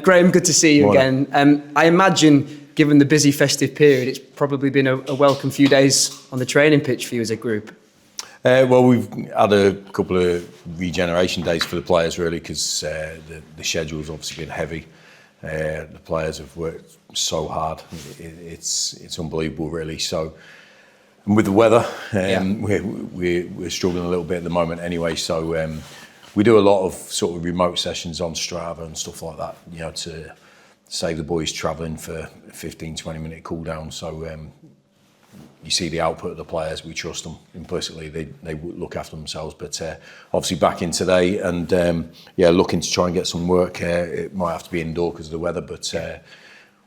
Graham, good to see you again. I imagine, given the busy festive period, it's probably been a welcome few days on the training pitch for you as a group. Well, we've had a couple of regeneration days for the players, really, because the schedule's obviously been heavy. The players have worked so hard; it's unbelievable, really. So, and with the weather, we're struggling a little bit at the moment, anyway. So. We do a lot of sort of remote sessions on Strava and stuff like that, you know, to save the boys travelling for 15, 20-minute cool down. So you see the output of the players, we trust them implicitly, they look after themselves. But obviously back in today and looking to try and get some work. It might have to be indoor because of the weather, but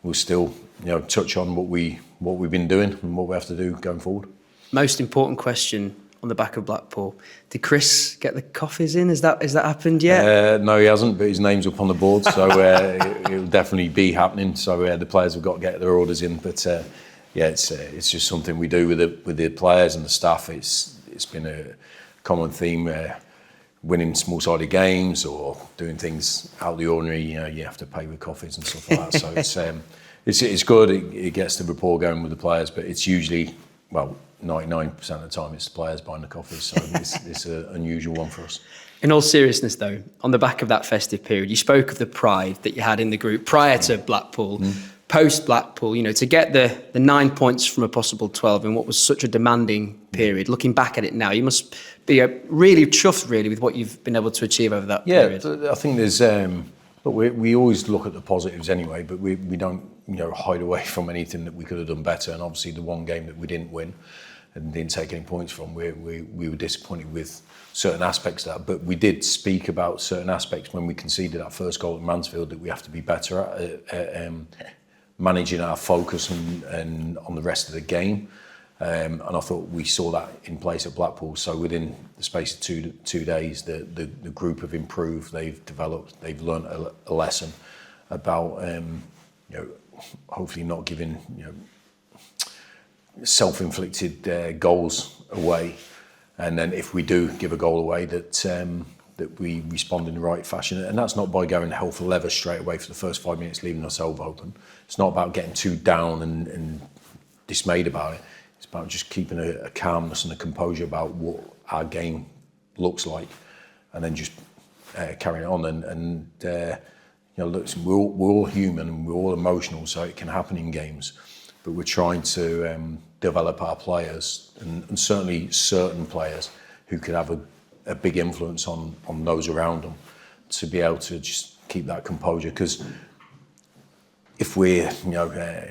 we'll still, you know, touch on what we've been doing and what we have to do going forward. Most important question on the back of Blackpool. Did Chris get the coffees in? Has that happened yet? No, he hasn't, but his name's up on the board, so it'll definitely be happening. So the players have got to get their orders in. But it's just something we do with the players and the staff. It's been a common theme, winning small-sided games or doing things out of the ordinary. You know, you have to pay with coffees and stuff like that. So it's good. It gets the rapport going with the players, but it's usually 99% of the time it's the players buying the coffees, so it's an unusual one for us. In all seriousness though, on the back of that festive period, you spoke of the pride that you had in the group prior to Blackpool, post Blackpool, you know, to get the 9 points from a possible 12 in what was such a demanding period. Looking back at it now, you must be really chuffed really with what you've been able to achieve over that period. Yeah, I think there's, look, we always look at the positives anyway, but we don't, you know, hide away from anything that we could have done better. And obviously the one game that we didn't win and didn't take any points from, we were disappointed with certain aspects of that. But we did speak about certain aspects when we conceded that first goal at Mansfield that we have to be better at managing our focus and on the rest of the game. And I thought we saw that in place at Blackpool. So within the space of two days, the group have improved, they've developed, they've learnt a lesson about, you know, hopefully not giving, you know, self-inflicted goals away, and then if we do give a goal away, that we respond in the right fashion. And that's not by going hell for leather straight away for the first 5 minutes, leaving ourselves open. It's not about getting too down and dismayed about it. It's about just keeping a calmness and a composure about what our game looks like, and then just carrying on. And you know, look, we're all human and we're all emotional, so it can happen in games. But we're trying to develop our players, and certainly certain players who could have a big influence on those around them, to be able to just keep that composure. Because if we, you know,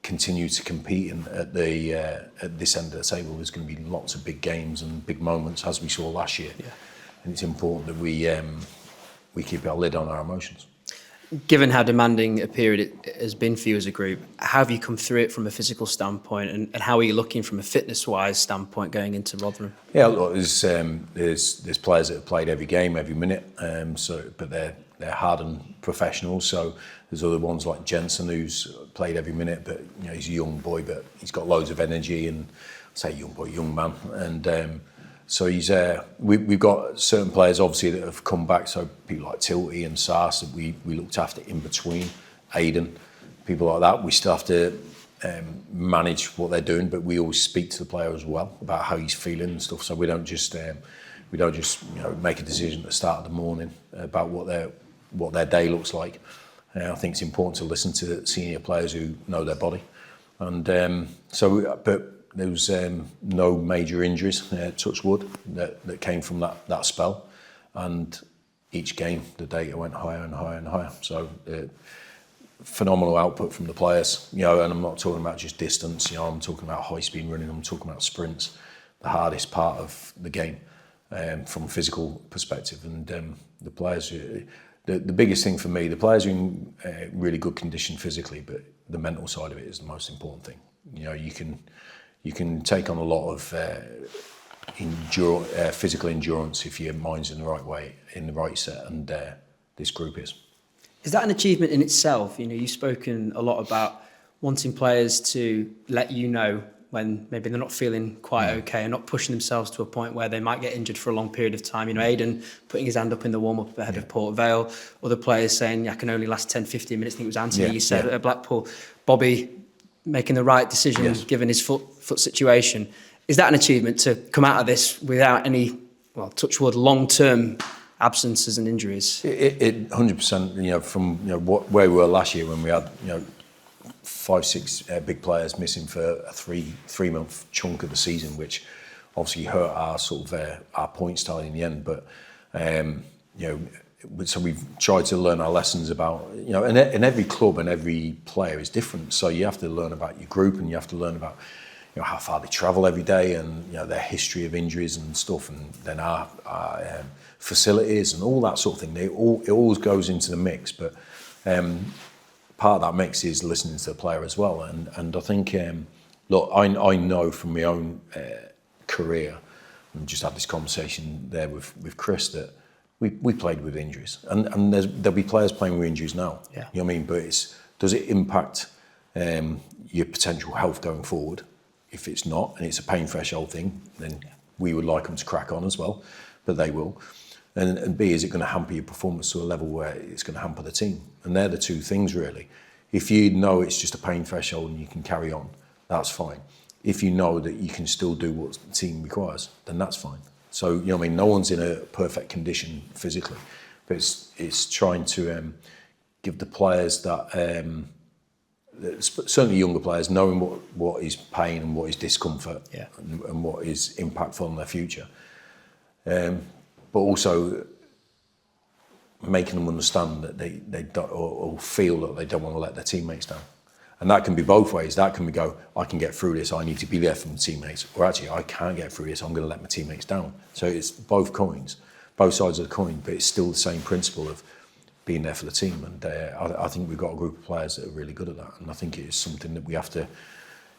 continue to compete at this end of the table, there's going to be lots of big games and big moments, as we saw last year. Yeah. And it's important that we keep our lid on our emotions. Given how demanding a period it has been for you as a group, how have you come through it from a physical standpoint, and how are you looking from a fitness-wise standpoint going into Rotherham? Yeah, look, there's players that have played every game, every minute, but they're hardened professionals. So there's other ones like Jensen, who's played every minute, but you know, he's a young boy, but he's got loads of energy, and I say young boy, young man, and. So we've got certain players obviously that have come back. So people like Tilty and Sarce that we looked after in between, Aidan, people like that. We still have to manage what they're doing, but we always speak to the player as well about how he's feeling and stuff. So we don't just you know, make a decision at the start of the morning about what their day looks like. I think it's important to listen to senior players who know their body, and but. There was no major injuries, touch wood, that came from that spell. And each game, the data went higher and higher and higher. So phenomenal output from the players, you know, and I'm not talking about just distance, you know, I'm talking about high-speed running, I'm talking about sprints, the hardest part of the game from a physical perspective. And the players, the biggest thing for me, the players are in really good condition physically, but the mental side of it is the most important thing. You know, you can take on a lot of physical endurance if your mind's in the right way, in the right set, and this group is. Is that an achievement in itself? You know, you've spoken a lot about wanting players to let you know when maybe they're not feeling quite okay and not pushing themselves to a point where they might get injured for a long period of time. You know, Aidan putting his hand up in the warm-up ahead of Port Vale, other players saying, I can only last 10, 15 minutes. I think it was Antoni, you said at Blackpool. Bobby making the right decision, given his foot situation. Is that an achievement to come out of this without any, well, touch wood, long-term absences and injuries? It 100%. You know, from where we were last year when we had 5-6 big players missing for a three-month chunk of the season, which obviously hurt our sort of our points tally in the end. But so we've tried to learn our lessons about and every club and every player is different. So you have to learn about your group, and you have to learn about how far they travel every day, and their history of injuries and stuff, and then our facilities and all that sort of thing. It always goes into the mix, but part of that mix is listening to the player as well. And I think, look, I know from my own career, and just had this conversation there with Chris, that we played with injuries, and there'll be players playing with injuries now. Yeah. You know what I mean? But does it impact your potential health going forward? If it's not, and it's a pain threshold thing, then we would like them to crack on as well, but they will. And B, is it going to hamper your performance to a level where it's going to hamper the team? And they're the two things, really. If you know it's just a pain threshold and you can carry on, that's fine. If you know that you can still do what the team requires, then that's fine. So, I mean, no one's in a perfect condition physically, but it's trying to give the players that, certainly younger players, knowing what is pain and what is discomfort and what is impactful on their future. But also making them understand that they don't, or feel that they don't want to let their teammates down. And that can be both ways. That can be I can get through this, I need to be there for my teammates. Or actually, I can't get through this, I'm going to let my teammates down. So it's both coins, both sides of the coin, but it's still the same principle of being there for the team. And I think we've got a group of players that are really good at that. And I think it is something that we have to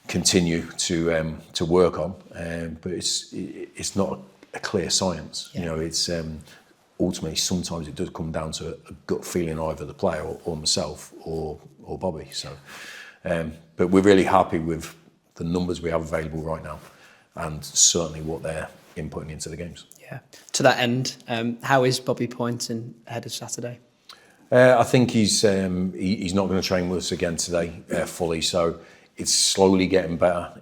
continue to work on. But it's not a clear science. Yeah. It's ultimately sometimes it does come down to a gut feeling, either the player or myself or Bobby. So, but we're really happy with the numbers we have available right now, and certainly what they're inputting into the games. Yeah. To that end, how is Bobby Pointon ahead of Saturday? I think he's not going to train with us again today fully. So it's slowly getting better.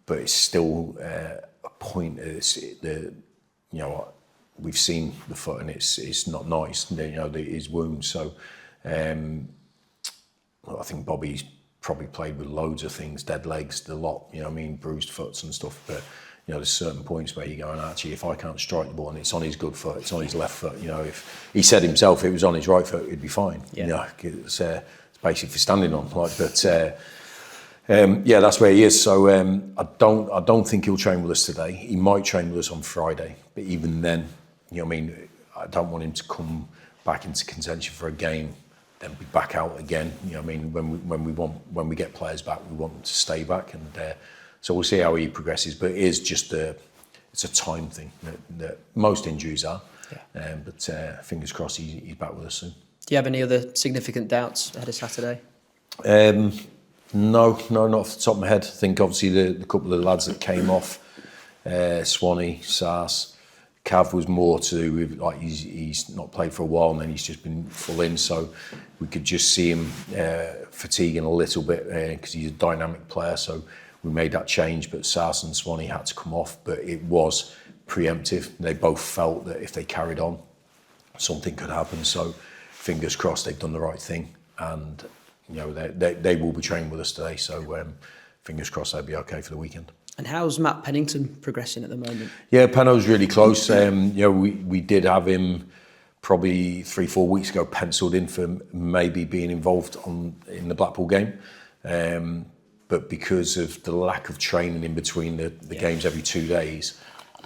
But it's still a point. We've seen the foot, and it's not nice. His wounds. So I think Bobby's probably played with loads of things, dead legs, the lot. Bruised foots and stuff. But there's certain points where you're going, actually, if I can't strike the ball and it's on his good foot, it's on his left foot. If he said himself it was on his right foot, it'd be fine. Yeah. It's basically for standing on. That's where he is. So I don't think he'll train with us today. He might train with us on Friday, but even then, I don't want him to come back into contention for a game, then be back out again. When we get players back, we want them to stay back, and so we'll see how he progresses. But it is just it's a time thing that most injuries are. Yeah. But fingers crossed he's back with us soon. Do you have any other significant doubts ahead of Saturday? No, not off the top of my head. I think obviously the couple of the lads that came off, Swanee, Sarce, Cav was more to do with he's not played for a while and then he's just been full in, so we could just see him fatiguing a little bit because he's a dynamic player. So we made that change, but Sarce and Swanee had to come off, but it was preemptive. They both felt that if they carried on, something could happen. So fingers crossed they've done the right thing, and they will be training with us today. So fingers crossed they'll be okay for the weekend. And how's Matt Pennington progressing at the moment? Yeah, Penno's really close. We did have him probably 3-4 weeks ago penciled in for maybe being involved in the Blackpool game. But because of the lack of training in between the games every 2 days,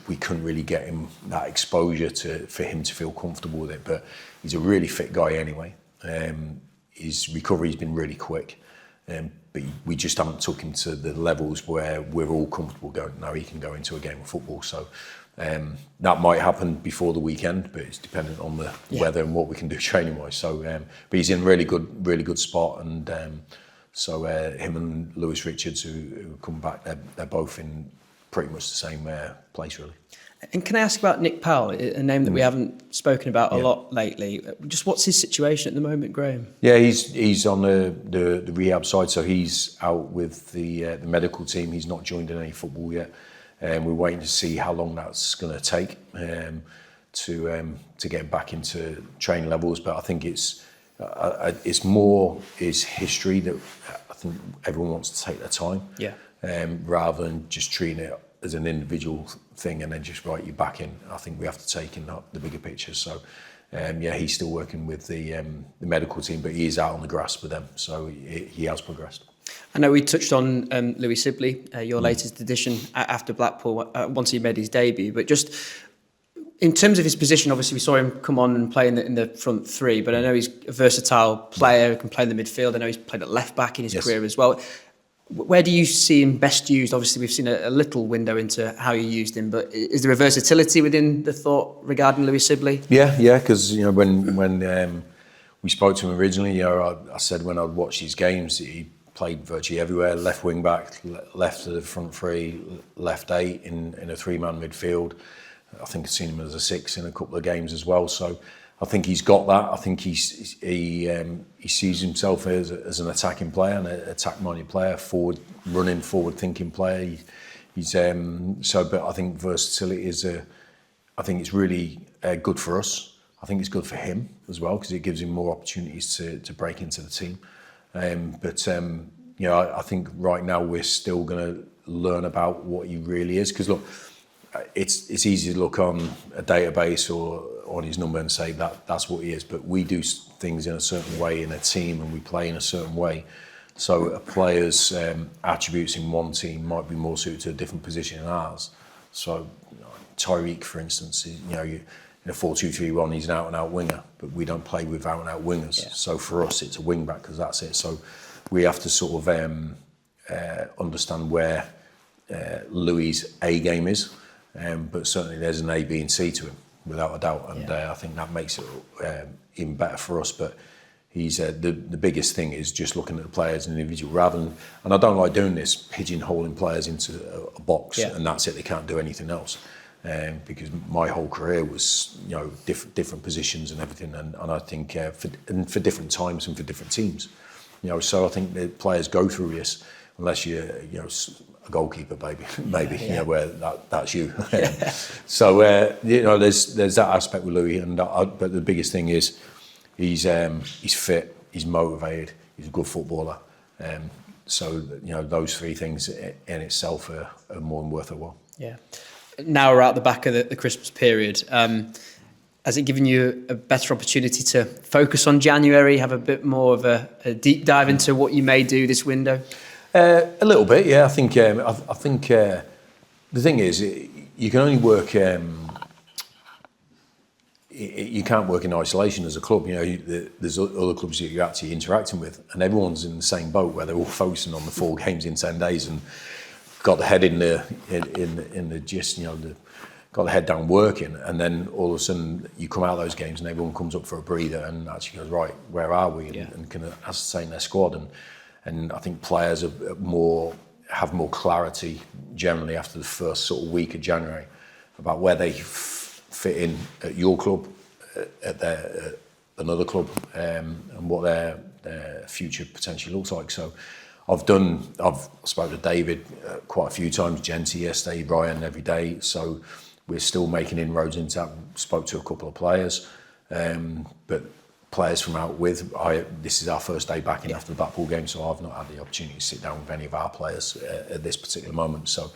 we couldn't really get him that exposure for him to feel comfortable with it. But he's a really fit guy anyway. His recovery's been really quick. But we just haven't took him to the levels where we're all comfortable going, now he can go into a game of football. So that might happen before the weekend, but it's dependent on the weather and what we can do training wise. So, but he's in really good spot, and So him and Lewis Richards, who come back, they're both in pretty much the same place, really. And can I ask about Nick Powell, a name that we haven't spoken about a lot lately? Just what's his situation at the moment, Graham? Yeah, he's on the rehab side, so he's out with the medical team. He's not joined in any football yet, and we're waiting to see how long that's going to take to get back into training levels. But I think it's more his history that I think everyone wants to take their time, rather than just treating it as an individual thing and then just write you back in. I think we have to take in the bigger picture. So, he's still working with the medical team, but he is out on the grass with them. So he has progressed. I know we touched on Louis Sibley, your latest addition after Blackpool, once he made his debut. But just in terms of his position, obviously we saw him come on and play in the front three, but I know he's a versatile player who can play in the midfield. I know he's played at left back in his career as well. Where do you see him best used? Obviously, we've seen a little window into how you used him, but is there a versatility within the thought regarding Louis Sibley? Yeah, because when we spoke to him originally, I said when I'd watch these games, he played virtually everywhere: left wing back, left of the front three, left 8 in a 3-man midfield. I think I've seen him as a 6 in a couple of games as well. So I think he's got that. I think he sees himself as an attacking player, an attack-minded player, running, forward-thinking player. But I think versatility I think it's really good for us. I think it's good for him as well because it gives him more opportunities to break into the team. I think right now we're still going to learn about what he really is. Because look, it's easy to look on a database or on his number and say that's what he is, but we do things in a certain way in a team and we play in a certain way. So a player's attributes in one team might be more suited to a different position in ours. So Tyreek, for instance, in a 4-2-3-1, he's an out-and-out winger, but we don't play with out-and-out wingers. Yeah. So for us, it's a wing-back because that's it. So we have to sort of understand where Louis' A game is, but certainly there's an A, B and C to him, without a doubt. And I think that makes it even better for us. But he's the biggest thing is just looking at the players as an individual rather than, and I don't like doing this, pigeonholing players into a box and that's it, they can't do anything else. Because my whole career was, different positions and everything, and I think for different times and for different teams, So I think the players go through this, unless you're, a goalkeeper, maybe, where that's you. So there's that aspect with Louis, but the biggest thing is he's fit, he's motivated, he's a good footballer. So those three things in itself are more than worth a while. Yeah. Now we're at the back of the Christmas period. Has it given you a better opportunity to focus on January, have a bit more of a deep dive into what you may do this window? A little bit, yeah. I think the thing is, you can only work. You can't work in isolation as a club. There's other clubs that you're actually interacting with, and everyone's in the same boat where they're all focusing on the 4 games in 10 days and got the head in the gist, got the head down working, and then all of a sudden you come out of those games and everyone comes up for a breather and actually goes, right, where are we? And can ascertain their squad. And I think players have more clarity generally after the first sort of week of January about where they fit in at your club, at another club, and what their future potentially looks like. So I've spoken to David quite a few times, Genty yesterday, Ryan every day. So we're still making inroads into that. Spoke to a couple of players, but players from out with. This is our first day back in after the Blackpool game, so I've not had the opportunity to sit down with any of our players at this particular moment. So,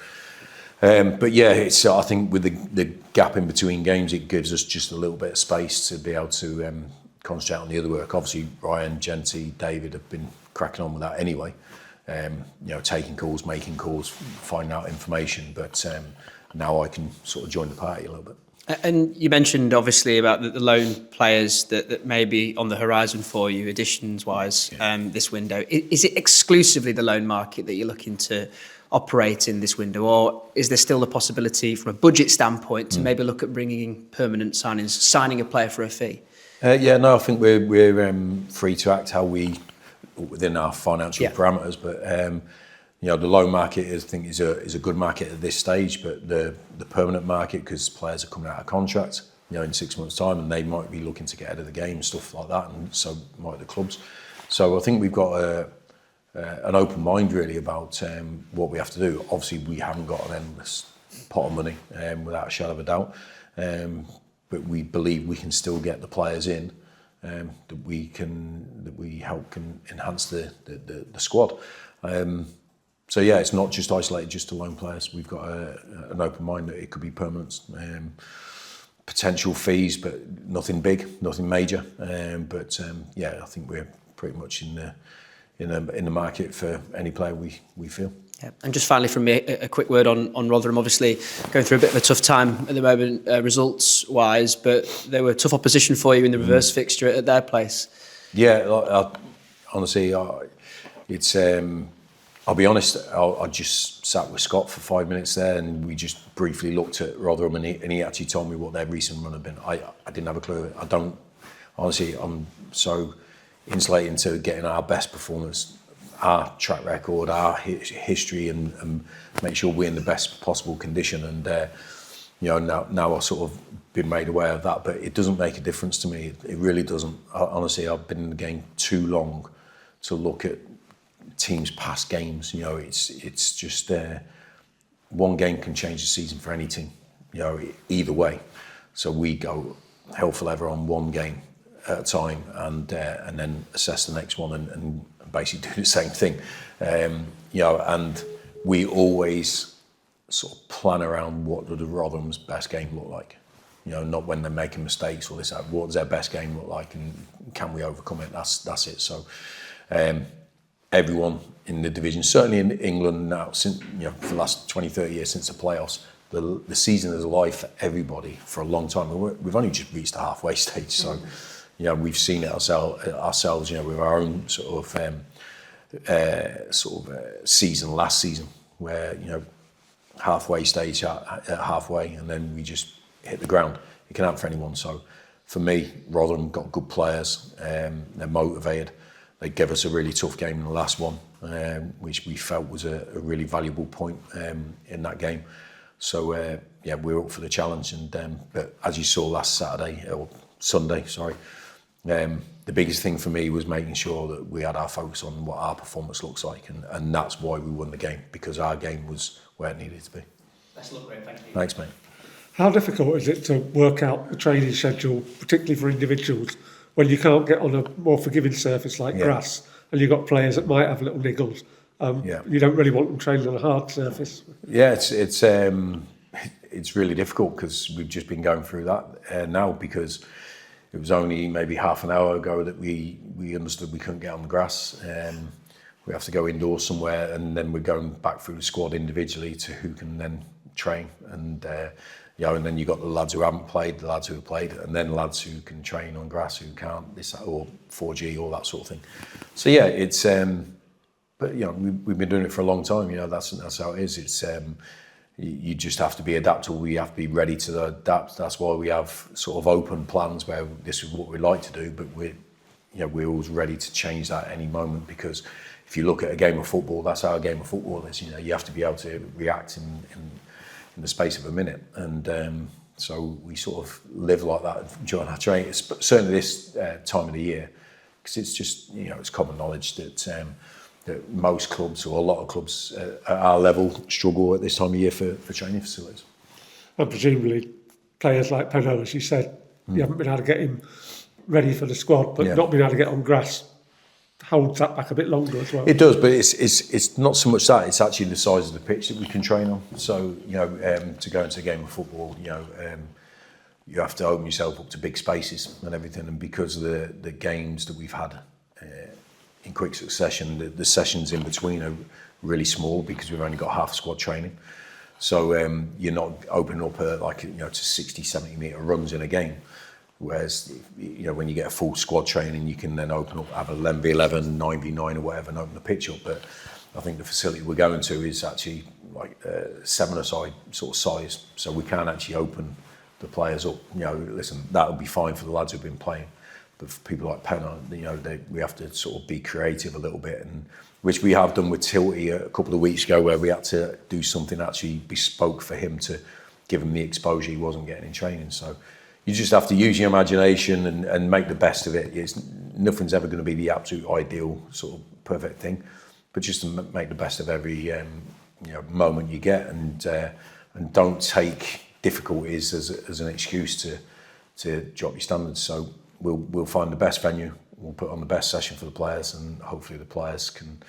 but yeah, it's I think with the gap in between games, it gives us just a little bit of space to be able to concentrate on the other work. Obviously, Ryan, Genty, David have been cracking on with that anyway. Taking calls, making calls, finding out information. But now I can sort of join the party a little bit. And you mentioned obviously about the loan players that may be on the horizon for you, additions-wise, this window. Is it exclusively the loan market that you're looking to operate in this window, or is there still the possibility, from a budget standpoint, to maybe look at bringing in permanent signings, signing a player for a fee? I think we're free to act how we within our financial parameters. But the loan market I think is a good market at this stage. But the permanent market, because players are coming out of contract, in 6 months' time, and they might be looking to get ahead of the game, stuff like that, and so might the clubs. So I think we've got an open mind really about what we have to do. Obviously, we haven't got an endless pot of money, without a shadow of a doubt. But we believe we can still get the players in that we hope can enhance the squad. So it's not just isolated just to loan players. We've got an open mind that it could be permanent. Potential fees, but nothing big, nothing major. But I think we're pretty much in the market for any player we feel. Yeah. And just finally from me, a quick word on Rotherham. Obviously going through a bit of a tough time at the moment, results-wise, but they were tough opposition for you in the reverse fixture at their place. Yeah, honestly, it's. I'll be honest, I just sat with Scott for 5 minutes there, and we just briefly looked at Rotherham, and he actually told me what their recent run had been. I didn't have a clue. I don't, honestly, I'm so insulated into getting our best performance, our track record, our history, and make sure we're in the best possible condition. And now I've sort of been made aware of that, but it doesn't make a difference to me. It really doesn't. Honestly, I've been in the game too long to look at teams' past games. It's just one game can change the season for any team. Either way. So we go hell for leather on one game at a time, and then assess the next one and basically do the same thing. And we always sort of plan around what does Rotherham's best game look like. Not when they're making mistakes or this. What does their best game look like, and can we overcome it? That's it. So. Everyone in the division, certainly in England now, since for the last 20, 30 years since the playoffs, the season is alive for everybody for a long time. We've only just reached the halfway stage, so we've seen it ourselves. With our own sort of season last season, where halfway stage at halfway, and then we just hit the ground. It can happen for anyone. So for me, Rotherham got good players. They're motivated. They gave us a really tough game in the last one, which we felt was a really valuable point in that game. So we're up for the challenge. And but as you saw last Sunday, the biggest thing for me was making sure that we had our focus on what our performance looks like, and that's why we won the game, because our game was where it needed to be. Best of luck, Graham. Thank you. Thanks, mate. How difficult is it to work out the training schedule, particularly for individuals, when you can't get on a more forgiving surface like grass, and you've got players that might have little niggles? You don't really want them training on a hard surface. Yeah, it's really difficult, because we've just been going through that now, because it was only maybe half an hour ago that we understood we couldn't get on the grass. We have to go indoors somewhere, and then we're going back through the squad individually to who can then train. And and then you've got the lads who haven't played, the lads who have played, and then lads who can train on grass who can't, this or 4G, all that sort of thing. So it's but we've been doing it for a long time. That's how it is. It's you just have to be adaptable. We have to be ready to adapt. That's why we have sort of open plans where this is what we like to do, but we're always ready to change that at any moment, because if you look at a game of football, that's how a game of football is. You have to be able to react in the space of a minute, and so we sort of live like that during our training. Certainly this time of the year, because it's just it's common knowledge that most clubs, or a lot of clubs at our level, struggle at this time of year for training facilities. And presumably players like Penno, as you said, you haven't been able to get him ready for the squad, but not being able to get on grass holds that back a bit longer as well. It does, but it's not so much that, it's actually the size of the pitch that we can train on. So to go into a game of football, you have to open yourself up to big spaces and everything, and because of the games that we've had in quick succession, the sessions in between are really small, because we've only got half squad training. So you're not opening up to 60, 70 metre runs in a game. Whereas, when you get a full squad training, you can then open up, have 11v11, 9v9 or whatever, and open the pitch up. But I think the facility we're going to is actually like 7-a-side sort of size, so we can't actually open the players up. Listen, that'll be fine for the lads who've been playing, But for people like Penn, we have to sort of be creative a little bit, and which we have done with Tilty a couple of weeks ago, where we had to do something actually bespoke for him to give him the exposure he wasn't getting in training. So you just have to use your imagination and make the best of it. Nothing's ever going to be the absolute ideal sort of perfect thing, but just to make the best of every moment you get, and don't take difficulties as an excuse to drop your standards. So we'll find the best venue, we'll put on the best session for the players, and hopefully the players can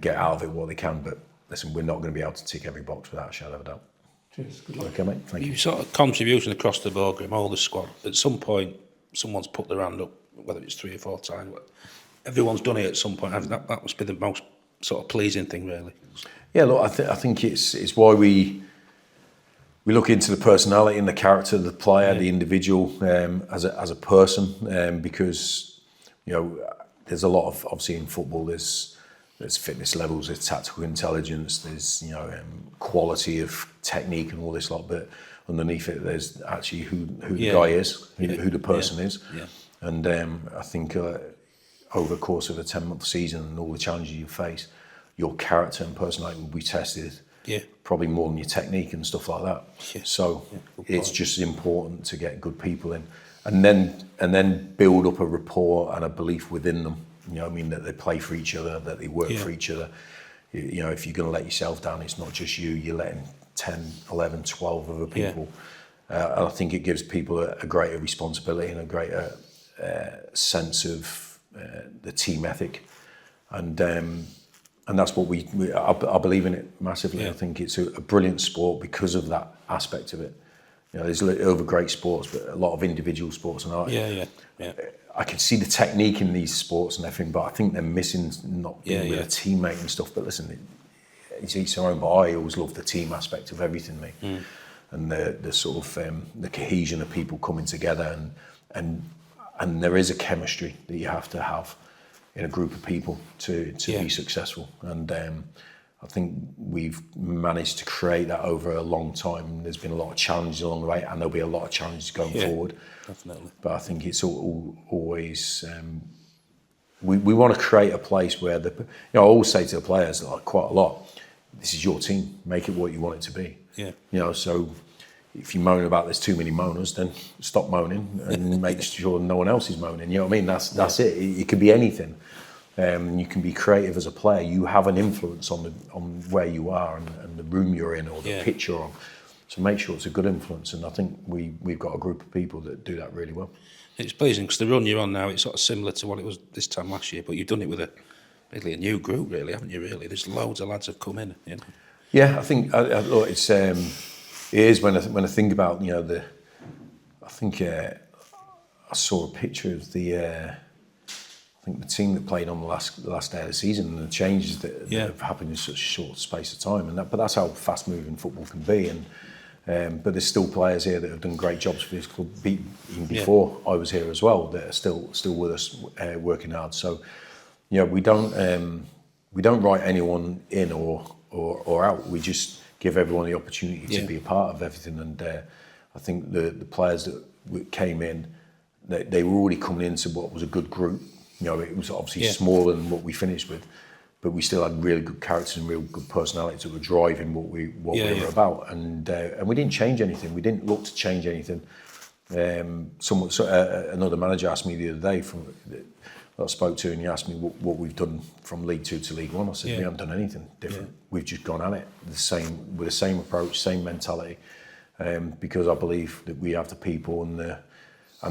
get out of it what they can. But listen, we're not going to be able to tick every box without a shadow of a doubt. Cheers. Good luck. Okay, mate. Thank you. You sort of contribution across the board, Grim, all the squad. At some point, someone's put their hand up, whether it's 3 or 4 times. Everyone's done it at some point. That must be the most sort of pleasing thing, really. Yeah, look, I think it's why we look into the personality and the character of the player, the individual, as a person, because there's a lot of, obviously in football, there's fitness levels, there's tactical intelligence, there's quality of technique and all this lot, but underneath it there's actually who the guy is, who the person is. And I think over the course of a 10-month season and all the challenges you face, your character and personality will be tested probably more than your technique and stuff like that. So it's just important to get good people in, and then build up a rapport and a belief within them. That they play for each other, that they work for each other. If you're going to let yourself down, it's not just you're letting 10, 11, 12 other people. I think it gives people a greater responsibility and a greater sense of the team ethic. And that's what I believe in it massively. I think it's a brilliant sport because of that aspect of it. There's other great sports, but a lot of individual sports and art. I can see the technique in these sports and everything, but I think they're missing not being with a teammate and stuff. But listen, it's each their own. But I always love the team aspect of everything, mate, and the sort of the cohesion of people coming together, and there is a chemistry that you have to have in a group of people to be successful. And I think we've managed to create that over a long time. There's been a lot of challenges along the way, and there'll be a lot of challenges going forward. Definitely. But I think it's always we want to create a place where I always say to the players quite a lot, this is your team, make it what you want it to be. So if you moan about there's too many moaners, then stop moaning and make sure no one else is moaning. You know what I mean? That's it. It could be anything. You can be creative as a player. You have an influence on where you are and the room you're in or the pitch you're on. So make sure it's a good influence. And I think we've got a group of people that do that really well. It's pleasing because the run you're on now, it's sort of similar to what it was this time last year, but you've done it with a new group, really, haven't you? Really, there's loads of lads have come in. Yeah, I think look, it is when I think about I think I saw a picture of the team that played on the last day of the season and the changes that have happened in such a short space of time, but that's how fast moving football can be. But there's still players here that have done great jobs for this club even before I was here as well, that are still with us working hard. So we don't write anyone in or out. We just give everyone the opportunity to be a part of everything. And I think the players that came in, they were already coming into what was a good group. It was obviously smaller than what we finished with, but we still had really good characters and real good personalities that were driving what we were about. And we didn't change anything. We didn't look to change anything. Another manager asked me the other day that I spoke to, and he asked me what we've done from League 2 to League 1. I said, we haven't done anything different. We've just gone at it with the same approach, same mentality, because I believe that we have the people and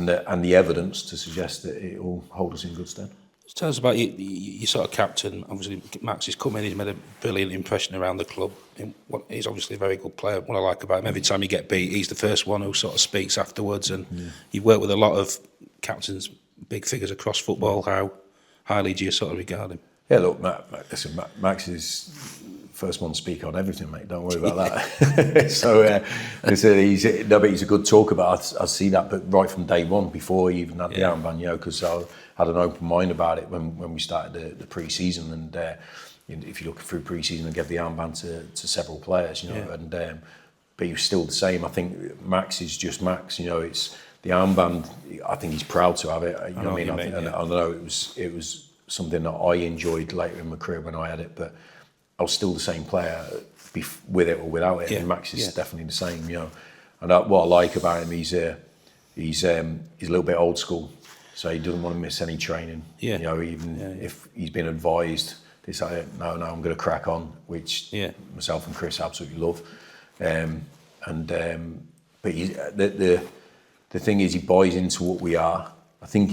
the evidence to suggest that it will hold us in good stead. Tell us about your sort of captain. Obviously, Max has come in, he's made a brilliant impression around the club. He's obviously a very good player. What I like about him, every time you get beat, he's the first one who sort of speaks afterwards. And you've worked with a lot of captains, big figures across football. How highly do you sort of regard him? Yeah, look, Max is first one to speak on everything, mate. Don't worry about that. So he's a good talker, but I see that. But right from day one, before he even had the armband, because I had an open mind about it when we started the pre-season. And if you look through pre-season, I gave the armband to several players, but he was still the same. I think Max is just Max. It's the armband, I think he's proud to have it. You know what I mean? Yeah. I know it was something that I enjoyed later in my career when I had it, but I was still the same player with it or without it. Yeah. And Max is definitely the same, you know. And what I like about him, he's a little bit old school, so he doesn't want to miss any training. Yeah. You know, even if he's been advised, they say, no, I'm going to crack on, which myself and Chris absolutely love. But the thing is, he buys into what we are. I think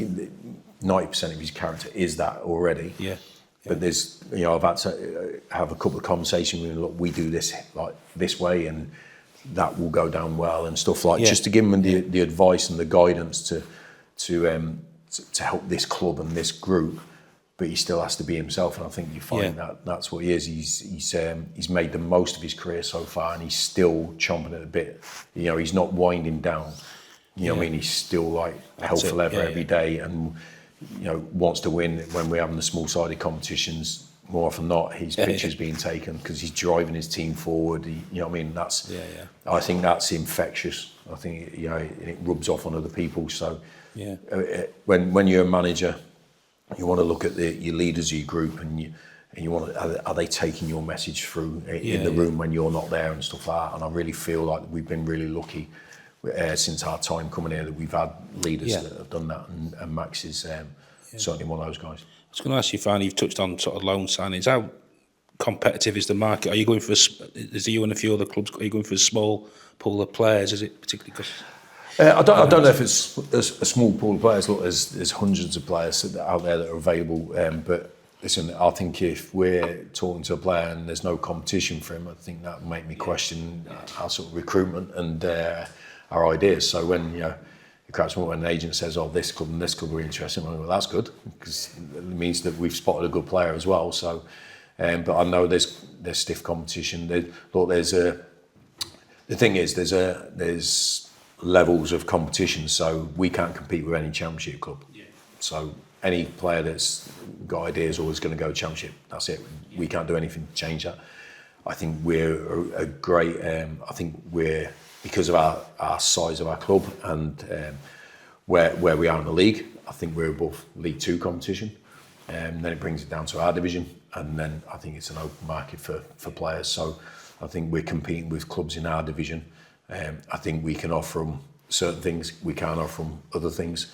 90% of his character is that already. Yeah. But there's, you know, I've had to have a couple of conversations with him. Look, we do this like this way, and that will go down well, and stuff like just to give him the advice and the guidance to help this club and this group. But he still has to be himself, and I think you find that that's what he is. He's made the most of his career so far, and he's still chomping at the bit. You know, he's not winding down. You know what I mean? He's still like hell for leather every day, and you know, wants to win. When we're having the small-sided competitions, more often than not, his picture's being taken because he's driving his team forward. You know what I mean? That's I think that's infectious. I think, you know, it rubs off on other people. So when you're a manager, you want to look at your leaders of your group, and you want to, are they taking your message through in the room when you're not there and stuff like that. And I really feel like we've been really lucky since our time coming here that we've had leaders that have done that, and Max is certainly one of those guys. I was going to ask you, finally, you've touched on sort of loan signings. How competitive is the market? Are you going for, is you and a few other clubs, are you going for a small pool of players? Is it particularly I don't know if it's a small pool of players. Look, there's hundreds of players out there that are available, but listen, I think if we're talking to a player and there's no competition for him, I think that would make me question our sort of recruitment and our ideas. So when, you know, perhaps when an agent says, "Oh, this club and this club are interested," well, that's good because it means that we've spotted a good player as well. So, but I know there's stiff competition. The thing is, there's levels of competition, so we can't compete with any championship club. So any player that's got ideas always going to go championship. That's it. We can't do anything to change that. I think we're a great. I think we're, because of our size of our club and where we are in the league, I think we're above League Two competition. Then it brings it down to our division, and then I think it's an open market for players. So I think we're competing with clubs in our division. I think we can offer them certain things. We can't offer them other things.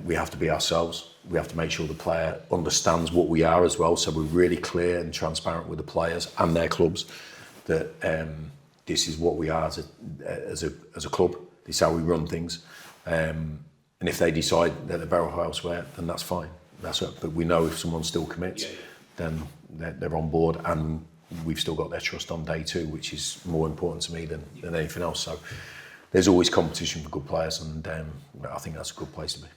We have to be ourselves. We have to make sure the player understands what we are as well. So we're really clear and transparent with the players and their clubs that this is what we are as a club. This is how we run things. And if they decide that they're better off elsewhere, then that's fine. That's it. But we know if someone still commits, then they're on board, and we've still got their trust on day two, which is more important to me than anything else. So there's always competition for good players, and I think that's a good place to be.